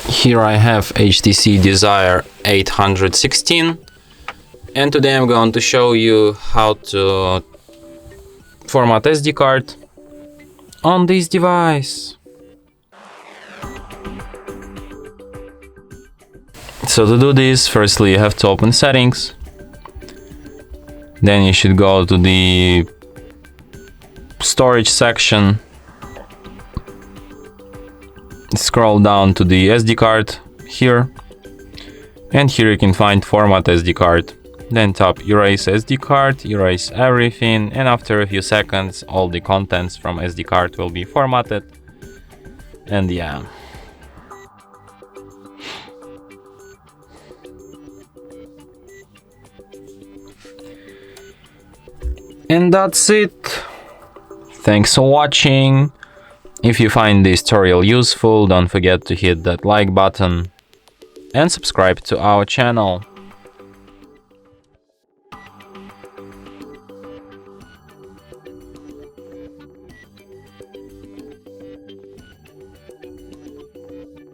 Here I have HTC Desire 816, and today I'm going to show you how to format SD card on this device. So to do this, firstly you have to open settings, then you should go to the storage section, scroll down to the SD card here, and here you can find format SD card. Then tap erase SD card, erase everything, and after a few seconds all the contents from SD card will be formatted. And yeah. And that's it. Thanks for watching. If you find this tutorial useful, don't forget to hit that like button and subscribe to our channel.